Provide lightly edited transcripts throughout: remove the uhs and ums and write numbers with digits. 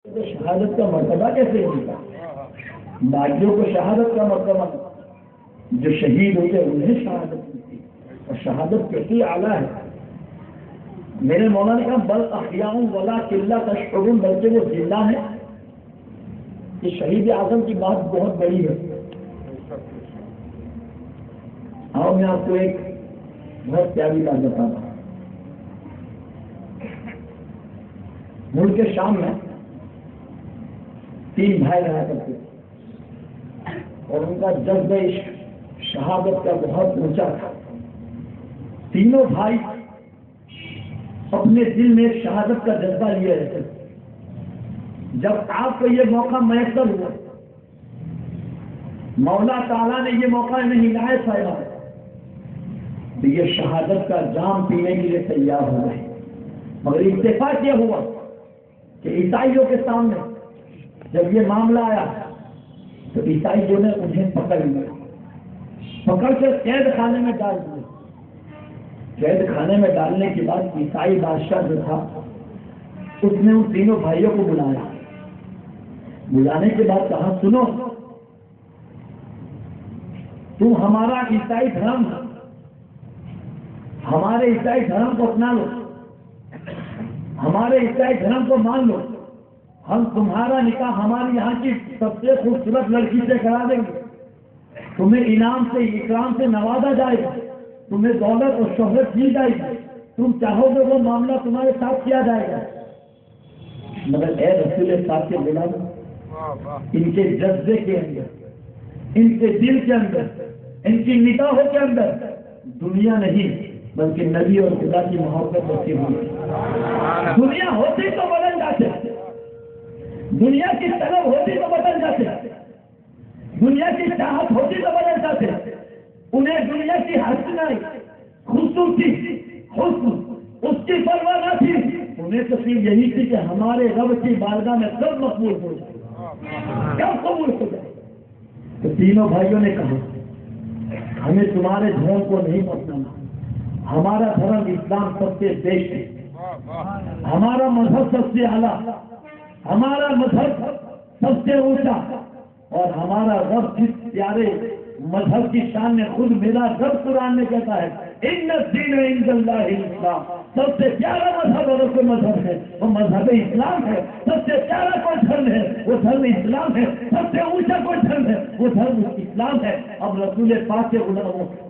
شہادت کا مرتبہ کیسے ملتا؟ باغیوں کو شہادت کا مرتبہ، جو شہید ہوتے ہیں انہیں شہادت ملتی، اور شہادت کیسی اعلیٰ ہے۔ میرے مولا نے کہا بل احیاء ولکن لا تشعرون، بلکہ وہ زندہ ہے۔ یہ شہید اعظم کی بات بہت بڑی ہے۔ آؤ میں آپ کو ایک بہت پیاری بات بتاتا ہوں۔ ملک شام میں 3 بھائی رہا کرتے اور ان کا جذبہ شہادت کا بہت اونچا تھا۔ تینوں بھائی اپنے دل میں شہادت کا جذبہ لیے رہتے تھے۔ جب آپ کو یہ موقع میسر ہوا، مولا تعالیٰ نے یہ موقع انہیں عنایت فرمایا تو یہ شہادت کا جام پینے کے لیے تیار ہو گئے، مگر اتفاق یہ ہوا کہ عیسائیوں کے سامنے جب یہ معاملہ آیا تو عیسائیوں نے انہیں پکڑ لیا، پکڑ کے قید خانے میں ڈال دیا۔ قید خانے میں ڈالنے کے بعد عیسائی بادشاہ جو تھا اس نے ان تینوں بھائیوں کو بلایا۔ بلانے کے بعد کہا سنو، تم ہمارا عیسائی دھرم، ہمارے عیسائی دھرم کو اپنا لو، ہمارے عیسائی دھرم کو مان لو، ہم تمہارا نکاح ہماری یہاں کی سب سے خوبصورت لڑکی سے کرا دیں گے، تمہیں انعام سے اکرام سے نوازا جائے گا، تمہیں دولت اور شہرت دی جائے گی، تم چاہو گے وہ معاملہ تمہارے ساتھ کیا جائے گا۔ مگر اے رسول صاحب کے غلام، ان کے جذبے کے اندر، ان کے دل کے اندر، ان کی نگاہوں کے اندر دنیا نہیں بلکہ نبی اور خدا کی محبت بسی ہوئی۔ دنیا ہوتی تو بدل جاتے، دنیا کی طلب ہوتی تو بدل جاتے، دنیا کی چاہت ہوتی تو بدل جاتے۔ انہیں دنیا کی حسنائی، خوبصورتی، حسن اس کی پرواہ نہ تھی، انہیں تو صرف یہی تھی کہ ہمارے رب کی بارگاہ میں کب مقبول ہو جائے، کب قبول ہو جائے۔ تو تینوں بھائیوں نے کہا ہمیں تمہارے دھرم کو نہیں اپنانا، ہمارا دھرم اسلام سب سے بیسٹ ہے، ہمارا مذہب سب سے اعلیٰ، ہمارا مذہب سب سے اونچا، اور ہمارا رب جس پیارے مذہب کی شان میں خود میرا رب قرآن میں کہتا ہے ان الدین عند اللہ الاسلام، سب سے پیارا مذہب اگر کوئی مذہب ہے وہ مذہب اسلام ہے، سب سے پیارا کوئی دھرم ہے وہ دھرم اسلام ہے، سب سے اونچا کوئی دھرم ہے وہ دھرم اسلام ہے۔ اب رسول پاک کے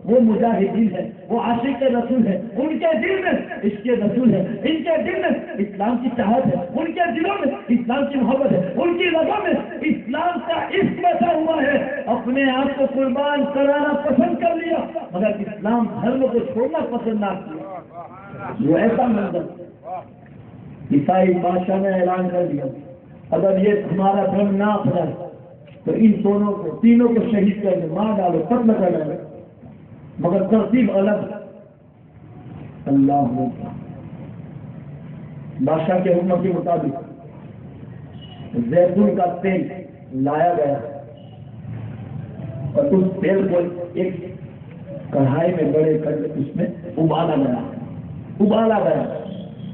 وہ مجاہدین ہیں، وہ عاشق رسول ہیں، ان کے دل میں عشق رسول ہے، ان کے دل میں اسلام کی چاہت ہے، ان کے دلوں میں اسلام کی محبت ہے، ان کی رگوں میں اسلام کا عشق بسا ہوا ہے۔ اپنے آپ کو قربان کرانا پسند کر لیا مگر اسلام دھرم کو چھوڑنا پسند نہ کیا۔ وہ ایسا منظر عیسائی بادشاہ نے اعلان کر دیا اگر یہ ہمارا دھرم نہ اپنائے تو ان دونوں کو تینوں کو شہید کر دیں، مار ڈالو، قتل کر ڈالو، مگر ترتیب الگ۔ اللہ بادشاہ کے حکم کے مطابق زیتون کا تیل لایا گیا اور اس تیل کو ایک کڑھائی میں بڑے کر کے اس میں ابالا گیا۔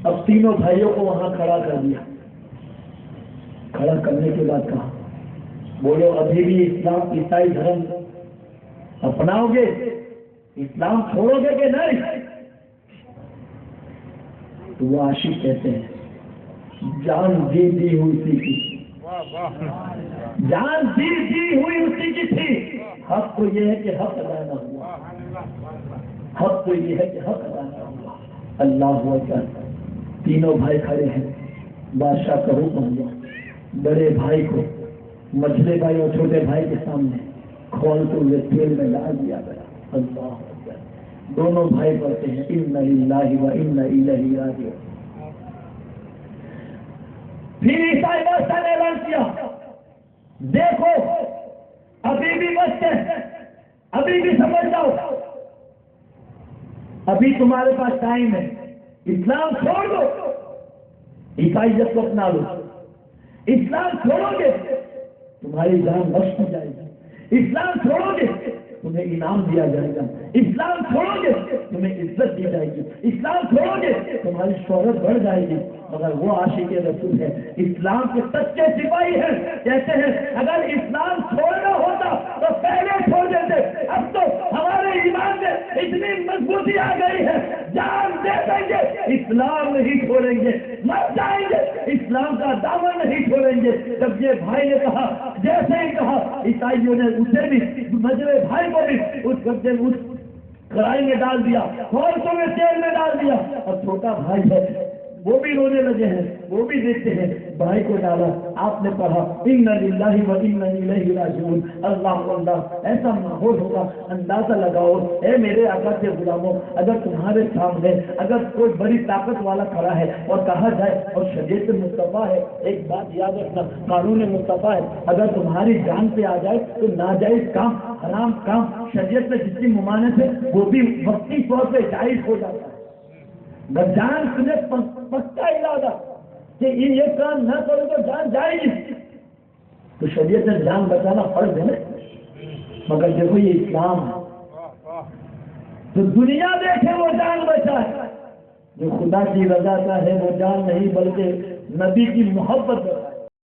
اب تینوں بھائیوں کو وہاں کھڑا کر دیا۔ کھڑا کرنے کے بعد کہا بولو ابھی بھی اسلام عیسائی دھرم اپناؤ گے، اسلام چھوڑو گے کہ نہیں؟ تو وہ عاشق کہتے ہیں جان دی ہوئی اسی کی، جان دی ہوئی اسی کی تھی، حق تو یہ ہے کہ حق ادا نہ ہوا، حق تو یہ ہے کہ حق ادا نہ ہوا۔ اللہ اکبر۔ تینوں بھائی کھڑے ہیں، بادشاہ کا حکم ہوا بڑے بھائی کو مجھلے بھائی اور چھوٹے بھائی کے سامنے کھولتے ہوئے تیل میں ڈال دیا گیا۔ اللہ اکبر۔ دونوں بھائی پڑھتے ہیں انا للہ و انا الیہ راجعون۔ پھر عیسائی بادشاہ نے اعلان کیا دیکھو ابھی بھی بچتے ہیں، ابھی بھی سمجھ جاؤ، ابھی تمہارے پاس ٹائم ہے، اسلام چھوڑ دو، عیسائیت کو اپنا لو، اسلام چھوڑو گے تمہاری جان بخش ہو جائے گی، اسلام چھوڑو گے تمہیں انعام دیا جائے گا، اسلام چھوڑو گے تمہیں عزت دی جائے گی، اسلام چھوڑو گے تمہاری شہرت بڑھ جائے گی۔ مگر وہ عاشق رسول ہے، اسلام کے سچے سپاہی ہیں، کہتے ہیں اگر اسلام چھوڑنا ہوتا تو پہلے چھوڑ دیتے، اب تو ہمارے ایمان میں اتنی مضبوطی آ گئی ہے، جان دے دیں گے اسلام نہیں چھوڑیں گے، مر جائیں گے اسلام کا دامن نہیں چھوڑیں گے۔ جب یہ بھائی نے کہا، جیسے ہی کہا عیسائیوں نے اسے بھی، مجرے بھائی کو بھی اس گدے اس کڑائی میں ڈال دیا، خورشوں میں تیل میں ڈال دیا، اور چھوٹا بھائی ہے وہ بھی رونے لگے ہیں، وہ بھی دیکھتے ہیں، بھائی کو ڈالا۔ آپ نے پڑھا ان للہ و انا الیہ راجعون، اللہ اللہ، ایسا ماحول ہوگا، اندازہ لگاؤ اے میرے آقا کے غلاموں، اگر تمہارے سامنے اگر کوئی بڑی طاقت والا کھڑا ہے اور کہا جائے اور شریعت مصطفیٰ ہے، ایک بات یاد رکھنا، قانون مصطفیٰ ہے، اگر تمہاری جان پہ آ جائے تو ناجائز کام، حرام کام شریعت میں جتنی ممانعت ہے وہ بھی وقتی طور پہ جائز ہو جاتا ہے۔ جان تمہیں پکا ارادہ کہ یہ کام نہ کرو تو جان جائے گی، تو شریعت سے جان بچانا فرض ہے نا۔ مگر دیکھو یہ اسلام ہے، تو دنیا دیکھے وہ جان بچائے، جو خدا کی رضا کا ہے وہ جان نہیں بلکہ نبی کی محبت ہے۔